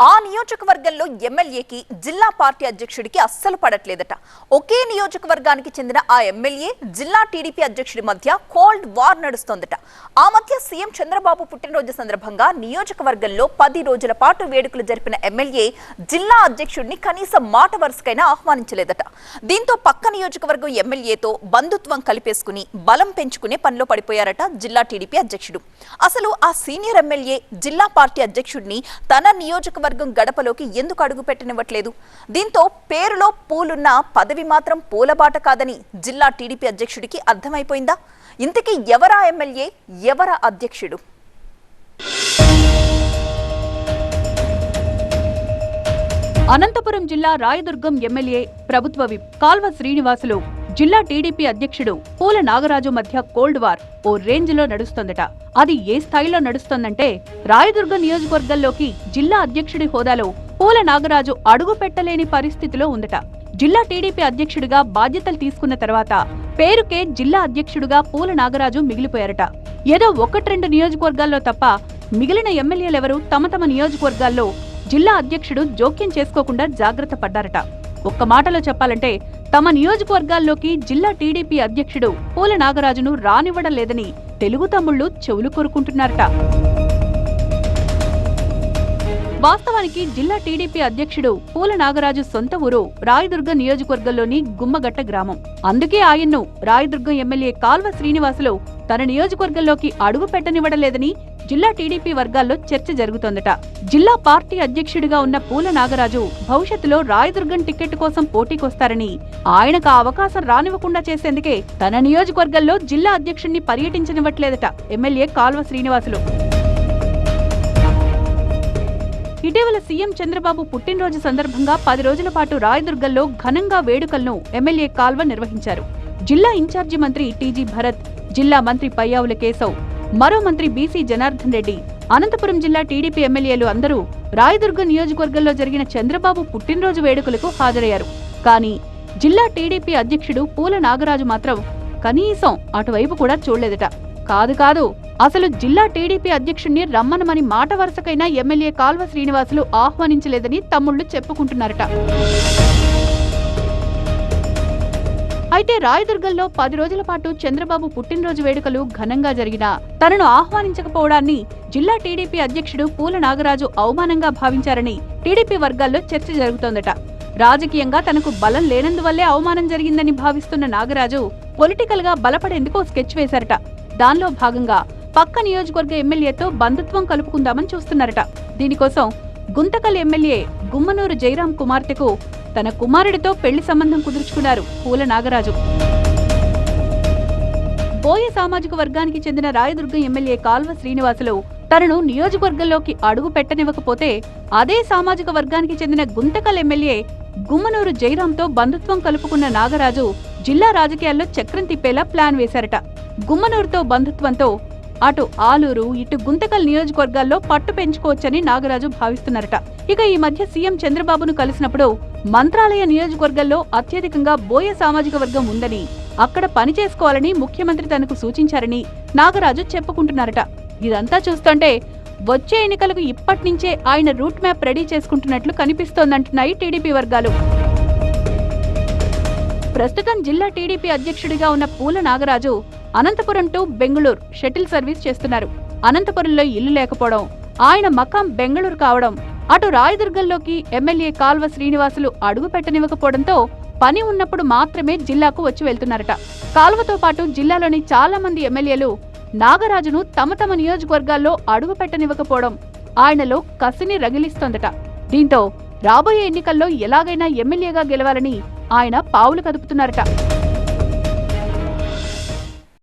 ఆ నియోజకవర్గంలో ఎమ్మెల్యేకి జిల్లా పార్టీ అధ్యక్షుడికి అస్సలు పడట్లేదట. ఒకే నియోజకవర్గానికి చెందిన ఆ ఎమ్మెల్యే జిల్లా టీడీపీ అధ్యక్షుడి మధ్య కోల్డ్ వార్ నడుస్తోందట. ఆ మధ్య సీఎం చంద్రబాబు పుట్టినరోజు సందర్భంగా నియోజకవర్గంలో 10 రోజుల పాటు వేడుకలు జరిపిన ఎమ్మెల్యే జిల్లా అధ్యక్షుడిని కనీసం మాట వరుసకైనా ఆహ్వానించలేదట. దీంతో పక్క నియోజకవర్గం ఎమ్మెల్యేతో బంధుత్వం కలిపేసుకుని బలం పెంచుకునే పనిలో పడిపోయారట జిల్లా టీడీపీ అధ్యక్షుడు. అసలు ఆ సీనియర్ ఎమ్మెల్యే జిల్లా పార్టీ అధ్యక్షుడిని తన నియోజకవర్గం గడపలోకి ఎందుకు అడుగు పెట్టనివ్వట్లేదు? దీంతో పేరులో పూలున్న పదవి మాత్రం పూలబాట కాదని జిల్లా టీడీపీ అధ్యక్షుడికి అర్థమైపోయిందా? ఇంతకీ ఎవరా ఎమ్మెల్యే, ఎవరా అధ్యక్షుడు? అనంతపురం జిల్లా రాయదుర్గం ఎమ్మెల్యే ప్రభుత్వ విప్ కాల్వ శ్రీనివాసులు జిల్లా టీడీపీ అధ్యక్షుడు పూల నాగరాజు మధ్య కోల్డ్ వార్ ఓ రేంజ్ లో నడుస్తోందట. అది ఏ స్థాయిలో నడుస్తోందంటే రాయదుర్గం నియోజకవర్గంలోకి జిల్లా అధ్యక్షుడి హోదాలో పూల నాగరాజు అడుగు పెట్టలేని పరిస్థితిలో ఉందట. జిల్లా టీడీపీ అధ్యక్షుడిగా బాధ్యతలు తీసుకున్న తర్వాత పేరుకే జిల్లా అధ్యక్షుడిగా పూల నాగరాజు మిగిలిపోయారట. ఏదో 1-2 నియోజకవర్గాల్లో తప్ప మిగిలిన ఎమ్మెల్యేలెవరూ తమ తమ నియోజకవర్గాల్లో జిల్లా అధ్యక్షుడు జోక్యం చేసుకోకుండా జాగ్రత్త పడ్డారట. ఒక్క మాటలో చెప్పాలంటే తమ నియోజకవర్గాల్లోకి జిల్లా టీడీపీ అధ్యక్షుడు పూల నాగరాజును రానివ్వడం లేదని తెలుగు తమ్ముళ్లు చెవులు కోరుకుంటున్నారట. వాస్తవానికి జిల్లా టీడీపీ అధ్యక్షుడు పూల నాగరాజు సొంత ఊరు రాయదుర్గం నియోజకవర్గంలోని గుమ్మగట్ట గ్రామం. అందుకే ఆయన్ను రాయదుర్గం ఎమ్మెల్యే కాల్వ శ్రీనివాసులు తన నియోజకవర్గంలోకి అడుగు పెట్టనివ్వడం లేదని జిల్లా టీడీపీ వర్గాల్లో చర్చ జరుగుతోందట. జిల్లా పార్టీ అధ్యక్షుడిగా ఉన్న పూల నాగరాజు భవిష్యత్తులో రాయదుర్గం టికెట్ కోసం పోటీకొస్తారని, ఆయనకు ఆ అవకాశం రానివ్వకుండా చేసేందుకే తన నియోజకవర్గంలో జిల్లా అధ్యక్షుడిని పర్యటించనివ్వట్లేదట ఎమ్మెల్యే కాల్వ శ్రీనివాసులు. ఇటీవల సీఎం చంద్రబాబు పుట్టినరోజు సందర్భంగా 10 రోజుల పాటు రాయదుర్గంలో ఘనంగా వేడుకలను ఎమ్మెల్యే కాల్వ నిర్వహించారు. జిల్లా ఇన్ఛార్జి మంత్రి టీజీ భరత్, జిల్లా మంత్రి పయ్యావుల కేశవ్, మరో మంత్రి బీసీ జనార్దన్ రెడ్డి, అనంతపురం జిల్లా టీడీపీ ఎమ్మెల్యేలు అందరూ రాయదుర్గం నియోజకవర్గంలో జరిగిన చంద్రబాబు పుట్టినరోజు వేడుకలకు హాజరయ్యారు. కానీ జిల్లా టీడీపీ అధ్యక్షుడు పూల నాగరాజు మాత్రం కనీసం అటువైపు కూడా చూడలేదట. కాదు అసలు జిల్లా టీడీపీ అధ్యక్షుడిని రమ్మనమని మాట వరుసకైనా ఎమ్మెల్యే కాల్వ శ్రీనివాసులు ఆహ్వానించలేదని తమ్ముళ్లు చెప్పుకుంటున్నారట. అయితే రాయదుర్గంలో 10 రోజుల పాటు చంద్రబాబు పుట్టినరోజు వేడుకలు ఘనంగా జరిగినా తనను ఆహ్వానించకపోవడాన్ని జిల్లా టీడీపీ అధ్యక్షుడు పూల నాగరాజు అవమానంగా భావించారని టీడీపీ వర్గాల్లో చర్చ జరుగుతోందట. రాజకీయంగా తనకు బలం లేనందువల్లే అవమానం జరిగిందని భావిస్తున్న నాగరాజు పొలిటికల్ గా బలపడేందుకు స్కెచ్ వేశారట. దానిలో భాగంగా పక్క నియోజకవర్గ ఎమ్మెల్యేతో బంధుత్వం కలుపుకుందామని చూస్తున్నారట. దీనికోసం గుంతకల్ ఎమ్మెల్యే గుమ్మనూరు జయరాం కుమార్తెకు తన కుమారుడితో పెళ్లి సంబంధం కుదుర్చుకున్నారు పూల నాగరాజు. బోయ సామాజిక వర్గానికి చెందిన రాయదుర్గం ఎమ్మెల్యే కాల్వ శ్రీనివాసులు తనను నియోజకవర్గంలోకి అడుగు పెట్టనివ్వకపోతే అదే సామాజిక వర్గానికి చెందిన గుంతకల్ ఎమ్మెల్యే గుమ్మనూరు జయరాంతో బంధుత్వం కలుపుకున్న నాగరాజు జిల్లా రాజకీయాల్లో చక్రం తిప్పేలా ప్లాన్ వేశారట. గుమ్మనూరుతో బంధుత్వంతో అటు ఆలూరు ఇటు గుంతకల్ నియోజకవర్గాల్లో పట్టు పెంచుకోవచ్చని నాగరాజు భావిస్తున్నారట. ఇక ఈ మధ్య సీఎం చంద్రబాబును కలిసినప్పుడు మంత్రాలయ నియోజకవర్గంలో అత్యధికంగా బోయ సామాజిక వర్గం ఉందని, అక్కడ పనిచేసుకోవాలని ముఖ్యమంత్రి తనకు సూచించారని నాగరాజు చెప్పుకుంటున్నారట. ఇదంతా చూస్తుంటే వచ్చే ఎన్నికలకు ఇప్పటినుంచే ఆయన రూట్ మ్యాప్ రెడీ చేసుకుంటున్నట్లు కనిపిస్తోందంటున్నాయి టీడీపీ వర్గాలు. ప్రస్తుతం జిల్లా టీడీపీ అధ్యక్షుడిగా ఉన్న Poola Nagaraju Anantapur to Bengaluru shuttle service చేస్తున్నారు. అనంతపురంలో ఇల్లు లేకపోవడం, ఆయన మకాం బెంగళూరు కావడం, అటు రాయదుర్గంలోకి ఎమ్మెల్యే కాల్వ శ్రీనివాసులు అడుగు పెట్టనివ్వకపోవడంతో పని ఉన్నప్పుడు మాత్రమే జిల్లాకు వచ్చి వెళ్తున్నారట. కాల్వతో పాటు జిల్లాలోని చాలా మంది ఎమ్మెల్యేలు నాగరాజును తమ తమ నియోజకవర్గాల్లో అడుగు పెట్టనివ్వకపోవడం ఆయనలో కసిని రగిలిస్తోందట. దీంతో రాబోయే ఎన్నికల్లో ఎలాగైనా ఎమ్మెల్యేగా గెలవాలని ఆయన పావులు కదుపుతున్నారట.